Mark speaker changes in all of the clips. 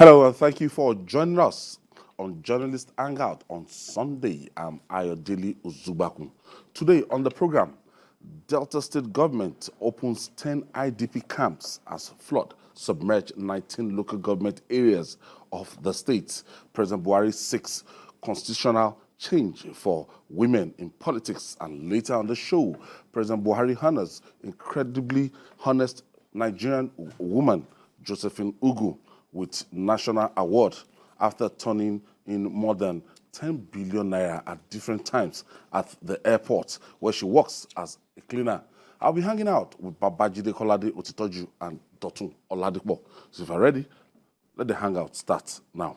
Speaker 1: Hello, and thank you for joining us on Journalist Hangout on Sunday. I'm Ayodele Uzubaku. Today on the program, Delta State government opens 10 IDP camps as flood submerged 19 local government areas of the state. President Buhari seeks constitutional change for women in politics. And later on the show, President Buhari honors incredibly honest Nigerian woman, Josephine Ugu, with National Award after turning in more than 10 billion naira at different times at the airport where she works as a cleaner. I'll be hanging out with Babajide Kolade Otitoju and Dotun Oladipo. So if you're ready, let the hangout start now.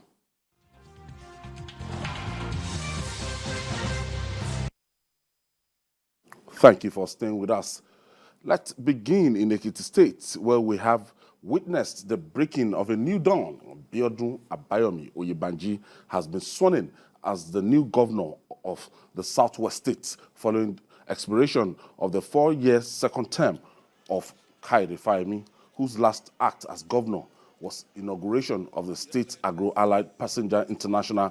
Speaker 1: Thank you for staying with us. Let's begin in Ekiti State, where we have witnessed the breaking of a new dawn. Biodun Abayomi Oyebanji has been sworn in as the new governor of the Southwest State following expiration of the 4-year second term of Kayode Fayemi, whose last act as governor was inauguration of the state's Agro-Allied Passenger International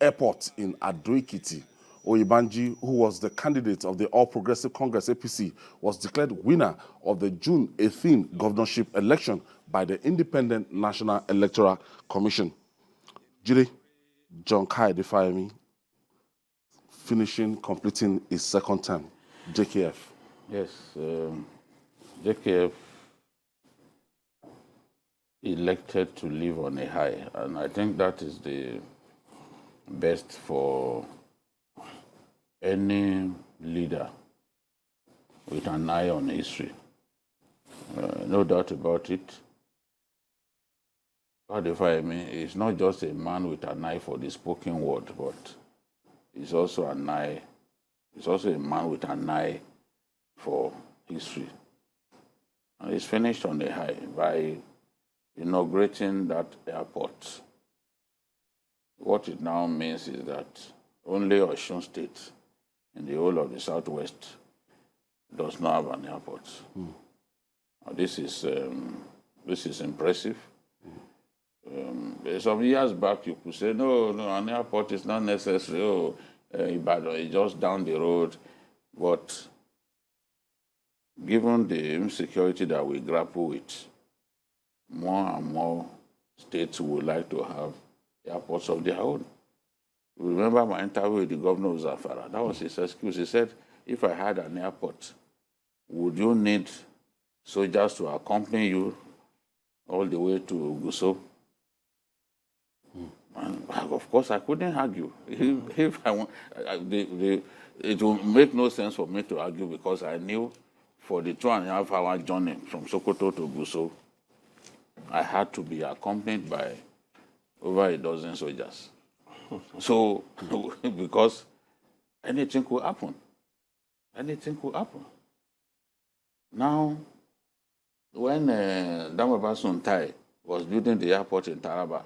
Speaker 1: Airport in Ado-Ekiti. Oyebanji, who was the candidate of the All Progressive Congress APC, was declared winner of the June 18 governorship election by the Independent National Electoral Commission. Jide, John Kayode Fayemi, completing his second term. JKF.
Speaker 2: Yes, JKF elected to live on a high, and I think that is the best for any leader with an eye on history. No doubt about it. Kayode Fayemi is not just a man with an eye for the spoken word, but he's also a man with an eye for history. And he's finished on a high by inaugurating that airport. What it now means is that only Osun State in the whole of the Southwest does not have an airport. This is impressive. Some years back, you could say, no, an airport is not necessary. Ibadan is just down the road. But given the insecurity that we grapple with, more and more states would like to have airports of their own. Remember my interview with the governor of Zamfara? That was his excuse. He said, if I had an airport, would you need soldiers to accompany you all the way to Gusau? And of course, I couldn't argue. If I want, it would make no sense for me to argue because I knew for the 2.5-hour journey from Sokoto to Gusau, I had to be accompanied by over a dozen soldiers. So, because anything could happen. Anything could happen. Now, when Damaba Suntai was building the airport in Taraba,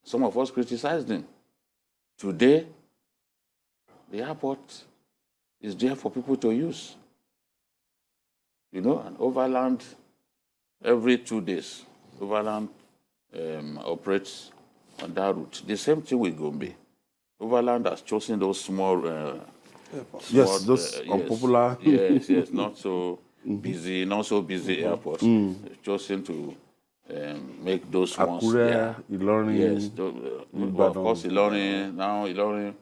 Speaker 2: some of us criticized him. Today, the airport is there for people to use. You know, and Overland, every 2 days, Overland operates on that route. The same thing with Gombe. Overland has chosen those small,
Speaker 1: those unpopular.
Speaker 2: Yes, not so busy, airports. They've chosen to make those ones.
Speaker 1: Akure, Ilorin.
Speaker 2: Yes, of course, Ilorin. Now, Ilorin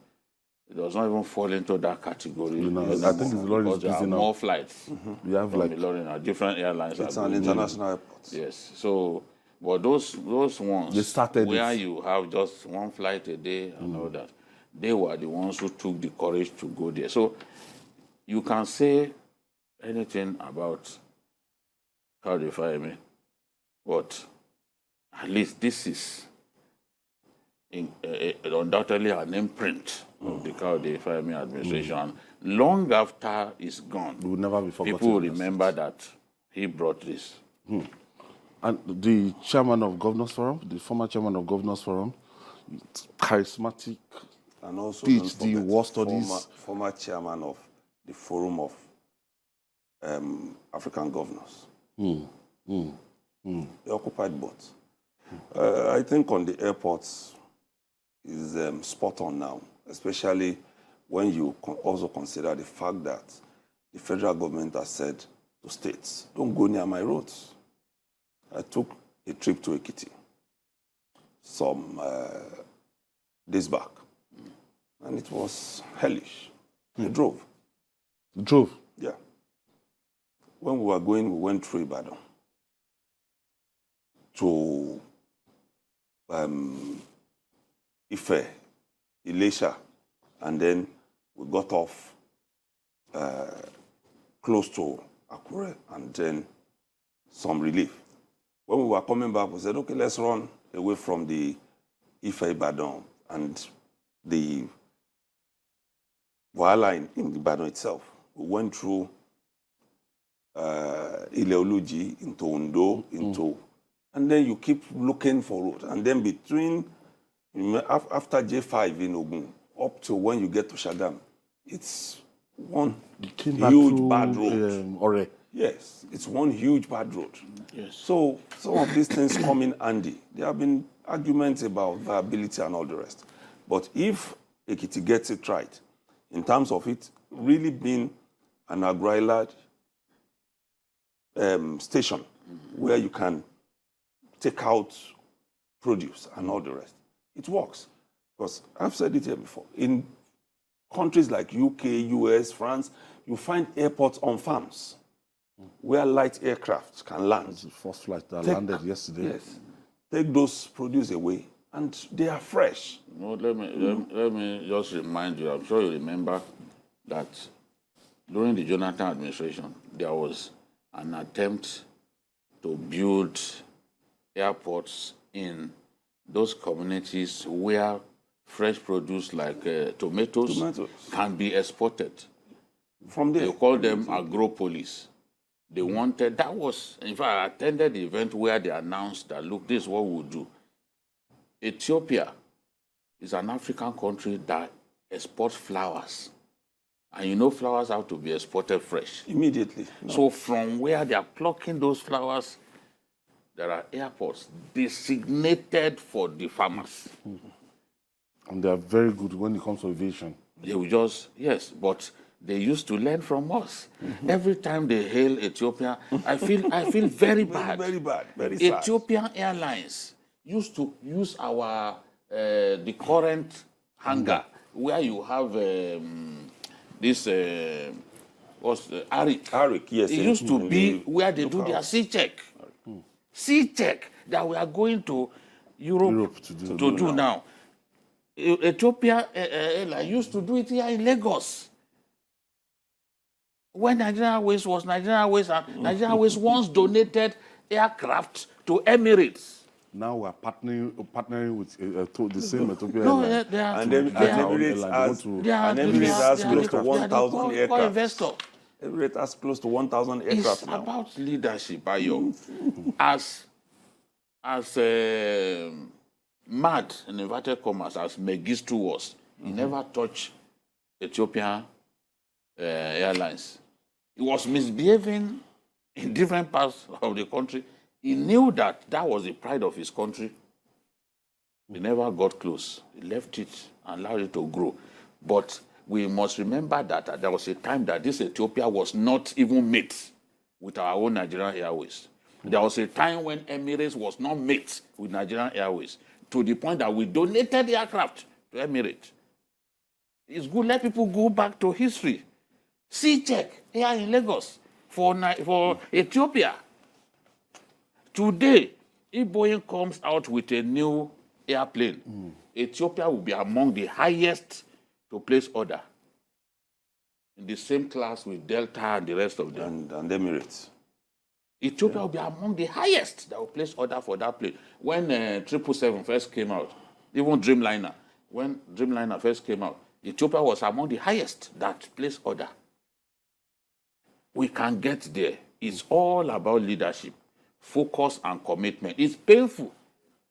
Speaker 2: does not even fall into that category.
Speaker 1: I think Ilorin is busy now.
Speaker 2: There are more flights
Speaker 1: We have
Speaker 2: from Ilorin. Different airlines.
Speaker 3: It's an international airport.
Speaker 2: Yes, so. But those ones
Speaker 1: they started
Speaker 2: where you have just one flight a day and all that, they were the ones who took the courage to go there. So you can say anything about Kayode Fayemi, but at least this is undoubtedly an imprint of the Kayode Fayemi administration. Long after it's gone,
Speaker 1: it will never be forgotten.
Speaker 2: People will remember that he brought this.
Speaker 1: And the chairman of Governors Forum, the former chairman of Governors Forum, charismatic,
Speaker 3: and also
Speaker 1: PhD in war studies.
Speaker 3: Former chairman of the Forum of African Governors. They occupied both. I think on the airports is spot on now, especially when you also consider the fact that the federal government has said to states, don't go near my roads. I took a trip to Ekiti some days back, and it was hellish. I drove.
Speaker 1: Drove.
Speaker 3: Yeah. When we were going, we went through Ibadan to Ife, Ilesha, and then we got off close to Akure, and then some relief. When we were coming back, we said, okay, let's run away from the Ife Ibadan and the Wahala in Ibadan itself. We went through Ileoluji into Ondo, into, and then you keep looking for road. And then between, after J5 in Ogun, up to when you get to Shagam, it's one huge bad road. Yes, it's one huge bad road.
Speaker 2: Yes.
Speaker 3: So some of these things come in handy. There have been arguments about viability and all the rest. But if Ekiti gets it right, in terms of it really being an Agro-Allied station where you can take out produce and all the rest, it works. Because I've said it here before. In countries like UK, US, France, you find airports on farms where light aircraft can land.
Speaker 1: The first flight that landed yesterday.
Speaker 3: Yes. Take those produce away, and they are fresh.
Speaker 2: No, let me just remind you, I'm sure you remember that during the Jonathan administration, there was an attempt to build airports in those communities where fresh produce like tomatoes can be exported.
Speaker 3: From there.
Speaker 2: They call them agropolis. They wanted, that was, in fact, I attended the event where they announced that, look, this is what we'll do. Ethiopia is an African country that exports flowers. And you know flowers have to be exported fresh.
Speaker 3: Immediately. No.
Speaker 2: So from where they are plucking those flowers, there are airports designated for the farmers.
Speaker 1: And they are very good when it comes to aviation.
Speaker 2: They will just, yes, but they used to learn from us. Every time they hail Ethiopia, I feel very bad.
Speaker 3: Very bad, very sad.
Speaker 2: Ethiopian Airlines used to use our, the current hangar, where you have this, what's the, Arik.
Speaker 3: Yes.
Speaker 2: It used to be where they do their C-check. C-check that we are going to Europe to do now. Ethiopia Airlines used to do it here in Lagos. When Nigerian Airways was Nigerian Airways, and Nigerian Airways once donated aircraft to Emirates.
Speaker 1: Now we're partnering with the same Ethiopian
Speaker 2: No,
Speaker 1: airline.
Speaker 3: Emirates has close to 1,000 aircraft.
Speaker 2: Investor.
Speaker 3: Emirates has close to 1,000 aircraft
Speaker 2: It's
Speaker 3: now.
Speaker 2: about leadership, Ayo. as mad, in inverted commas, as Mengistu was, he never touched Ethiopian Airlines. He was misbehaving in different parts of the country. He knew that that was the pride of his country. He never got close. He left it and allowed it to grow. But we must remember that there was a time that this Ethiopia was not even mate with our own Nigerian Airways. There was a time when Emirates was not mate with Nigerian Airways, to the point that we donated the aircraft to Emirates. It's good, let people go back to history. C-check here in Lagos for Ethiopia. Today, if Boeing comes out with a new airplane, Ethiopia will be among the highest to place order. In the same class with Delta and the rest of them.
Speaker 3: And Emirates.
Speaker 2: Ethiopia will be among the highest that will place order for that plane. When 777 first came out, even Dreamliner, when Dreamliner first came out, Ethiopia was among the highest that placed order. We can get there. It's all about leadership, focus, and commitment. It's painful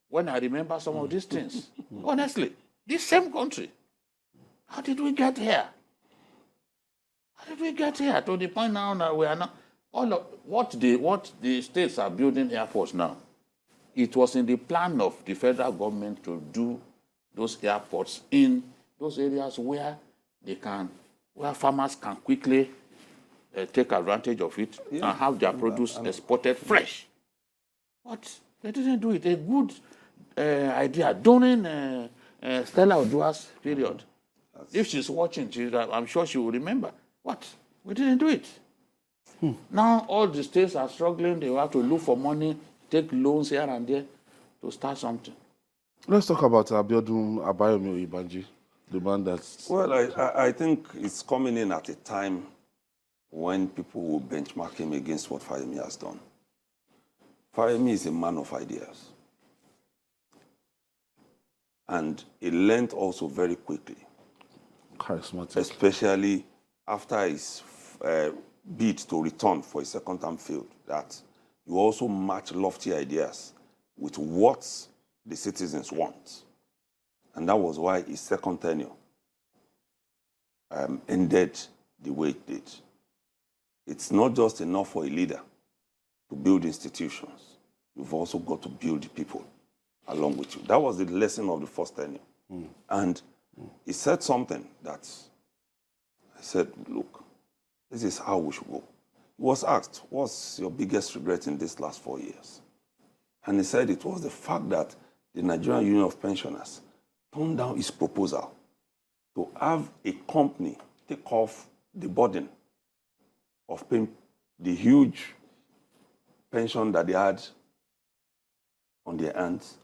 Speaker 2: when I remember some of these things. Honestly, this same country. How did we get here? How did we get here to the point now that we are not all of what the states are building airports now? it was in the plan of the federal government to do those airports in those areas where where farmers can quickly take advantage of it and have their produce exported fresh. But they didn't do it. A good idea during Stella Odua's period. If she's watching, I'm sure she will remember. What? We didn't do it. Now all the states are struggling. They have to look for money, take loans here and there to start something.
Speaker 1: Let's talk about Biodun Abayomi Oyebanji, the man that's...
Speaker 3: Well, I think it's coming in at a time when people will benchmark him against what Fayemi has done. Fayemi is a man of ideas. And he learned also very quickly.
Speaker 1: Charismatic.
Speaker 3: Especially after his bid to return for his second term failed, that you also match lofty ideas with what the citizens want. And that was why his second tenure ended the way it did. It's not just enough for a leader to build institutions. You've also got to build the people along with you. That was the lesson of the first tenure. And he said something that I said, look, this is how we should go. He was asked, what's your biggest regret in these last 4 years? And he said it was the fact that the Nigerian Union of Pensioners turned down his proposal to have a company take off the burden of paying the huge pension that they had on their hands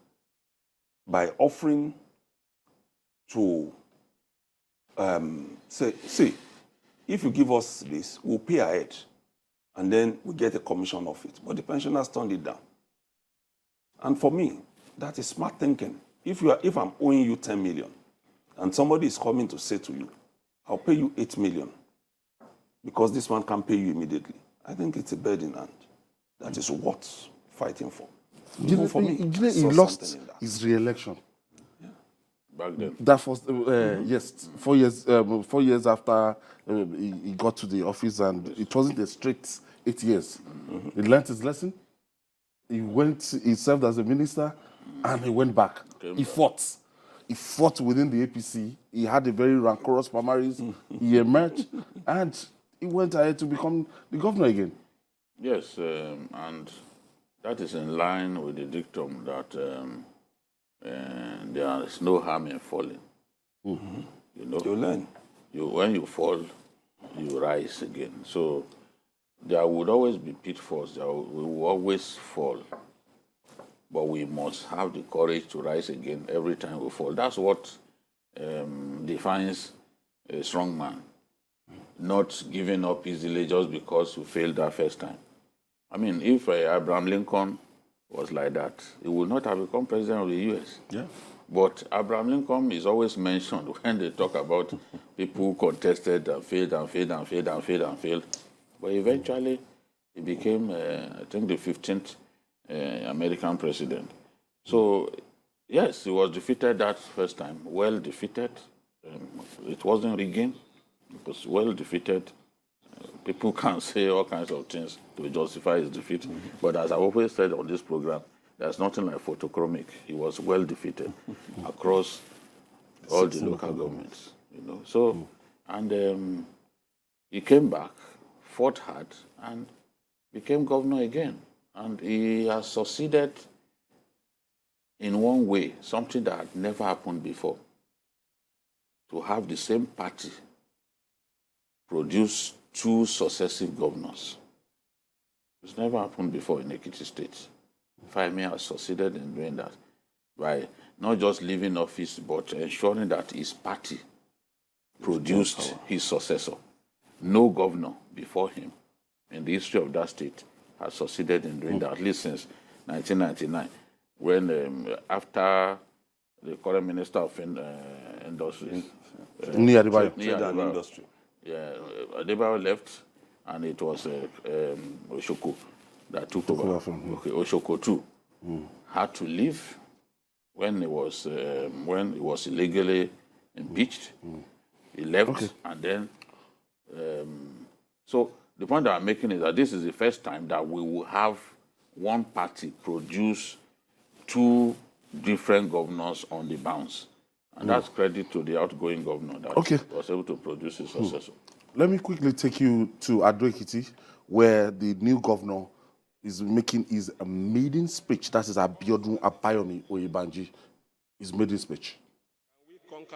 Speaker 3: by offering to say, see, if you give us this, we'll pay ahead, and then we get a commission of it. But the pensioners turned it down. And for me, that is smart thinking. If I'm owing you 10 million, and somebody is coming to say to you, I'll pay you 8 million, because this one can pay you immediately, I think it's a bird in hand. That is worth fighting for. Even for me,
Speaker 1: He lost his re-election.
Speaker 2: Back then.
Speaker 1: That was, yes, 4 years, 4 years after he got to the office, and it wasn't a strict 8 years. He learned his lesson. He served as a minister, and he went back. He fought. He fought within the APC. He had a very rancorous primaries. He emerged, and he went ahead to become the governor again.
Speaker 2: Yes, and that is in line with the dictum that there is no harm in falling. You know,
Speaker 3: You learn.
Speaker 2: when you fall, you rise again. So there would always be pitfalls. We will always fall, but we must have the courage to rise again every time we fall. That's what defines a strong man. Not giving up easily just because you failed that first time. I mean, if Abraham Lincoln was like that, he would not have become president of the U.S.
Speaker 1: Yeah.
Speaker 2: But Abraham Lincoln is always mentioned when they talk about people who contested and failed and failed and failed and failed and failed. But eventually, he became, I think, the 15th American president. So, yes, he was defeated that first time, well defeated. It wasn't rigging. It was well defeated. People can say all kinds of things to justify his defeat. But as I always said on this program, there's nothing like photochromic. He was well defeated across all the local governments. You know. So, and he came back, fought hard, and became governor again. And he has succeeded in one way, something that had never happened before, to have the same party produce 2 successive governors. It's never happened before in Ekiti State. Fayemi has succeeded in doing that by not just leaving office, but ensuring that his party produced his successor. No governor before him in the history of that state has succeeded in doing that, at least since 1999, when
Speaker 3: after
Speaker 2: the current Minister of Industries,
Speaker 1: Trade
Speaker 3: and Industry.
Speaker 2: Yeah, Adebayo left, and it was Oshoko that took over. Okay, Oshoko too had to leave when he was illegally impeached. He left, and then so the point that I'm making is that this is the first time that we will have one party produce 2 different governors on the bounce. And that's credit to the outgoing governor that was able to produce a successor.
Speaker 1: Let me quickly take you to Ado-Ekiti, where the new governor is making his maiden speech. That is Biodun Abayomi Oyebanji, his maiden speech.
Speaker 4: We conquer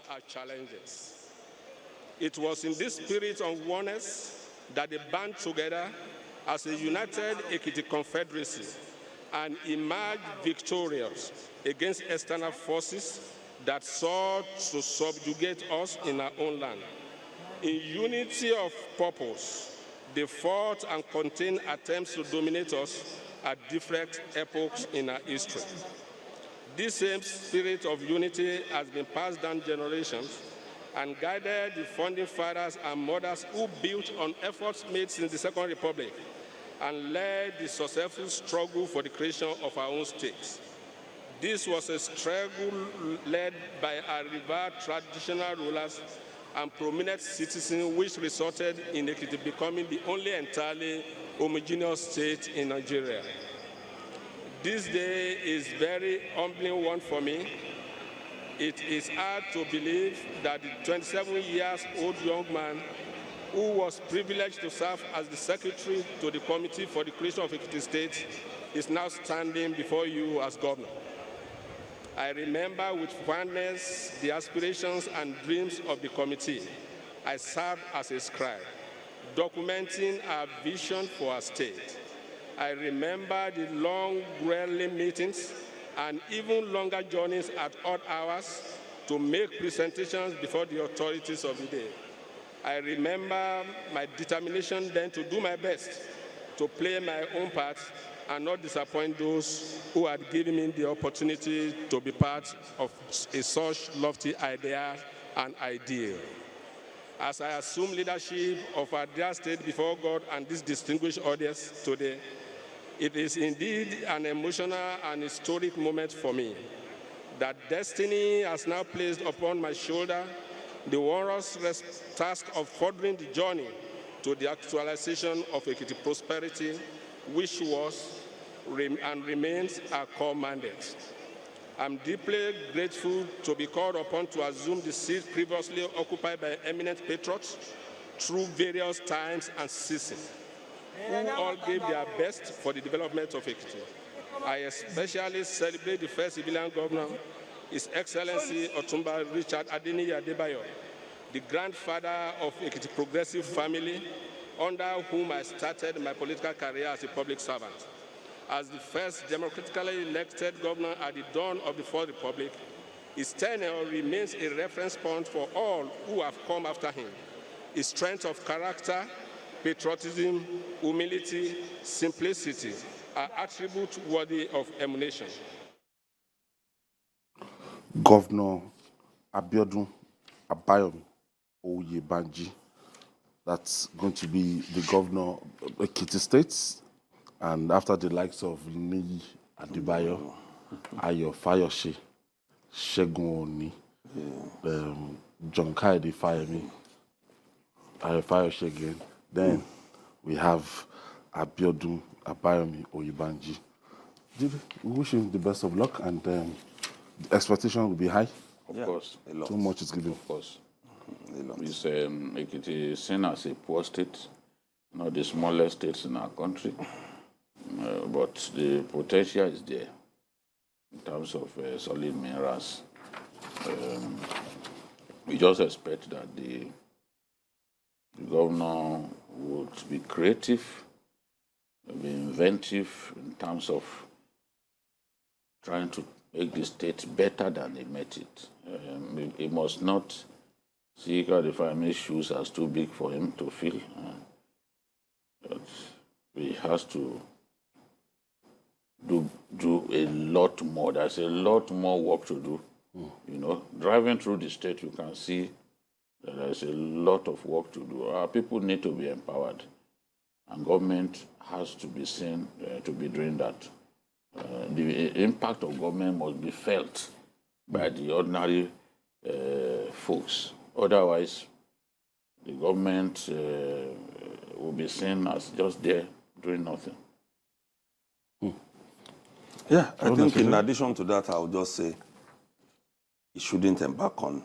Speaker 4: our challenges. It was in this spirit of oneness that they band together as a united Ekiti Confederacy and emerged victorious against external forces that sought to subjugate us in our own land. In unity of purpose, they fought and contained attempts to dominate us at different epochs in our history. This same spirit of unity has been passed down generations and guided the founding fathers and mothers who built on efforts made since the Second Republic and led the successful struggle for the creation of our own states. This was a struggle led by our revered traditional rulers and prominent citizens, which resulted in Ekiti becoming the only entirely homogeneous state in Nigeria. This day is very humbling one for me. It is hard to believe that the 27-year-old young man who was privileged to serve as the secretary to the Committee for the Creation of Ekiti State is now standing before you as governor. I remember with fondness the aspirations and dreams of the committee. I served as a scribe, documenting our vision for our state. I remember the long, grueling meetings and even longer journeys at odd hours to make presentations before the authorities of the day. I remember my determination then to do my best to play my own part and not disappoint those who had given me the opportunity to be part of a such lofty idea and ideal. As I assume leadership of our dear state before God and this distinguished audience today, it is indeed an emotional and historic moment for me that destiny has now placed upon my shoulder the onerous task of furthering the journey to the actualization of Ekiti prosperity, which was and remains our core mandate. I'm deeply grateful to be called upon to assume the seat previously occupied by eminent patriots through various times and seasons, who all gave their best for the development of Ekiti. I especially celebrate the first civilian governor, His Excellency Otumba Richard Adeniyi Adebayo, the grandfather of Ekiti progressive family, under whom I started my political career as a public servant. As the first democratically elected governor at the dawn of the Fourth Republic, his tenure remains a reference point for all who have come after him. His strength of character, patriotism, humility, simplicity are attributes worthy of emulation.
Speaker 1: Governor Biodun Abayomi Oyebanji, that's going to be the governor of Ekiti State, and after the likes of Niyi Adebayo, Ayo Fayose, Segun Oni, Kayode Fayemi, Ayo Fayose again. Then we have Biodun Abayomi Oyebanji. We wish him the best of luck, and the expectation will be high.
Speaker 2: Of course.
Speaker 1: Too much is given.
Speaker 2: Of course. It's Ekiti is seen as a poor state, not the smallest states in our country, but the potential is there in terms of solid minerals. We just expect that the governor would be creative, be inventive in terms of trying to make the state better than they met it. He must not see Kayode Fayemi's shoes as too big for him to fill. But he has to do a lot more. There's a lot more work to do. You know, driving through the state, you can see that there's a lot of work to do. Our people need to be empowered, and government has to be seen to be doing that. The impact of government must be felt by the ordinary folks. Otherwise, the government will be seen as just there doing nothing.
Speaker 3: Yeah, I
Speaker 1: Not
Speaker 3: think in
Speaker 1: necessary.
Speaker 3: addition to that, I would just say he shouldn't embark on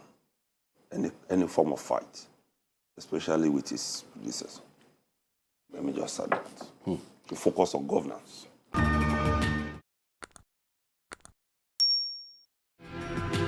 Speaker 3: any form of fight, especially with his predecessor. Let me just add that. To focus on governance.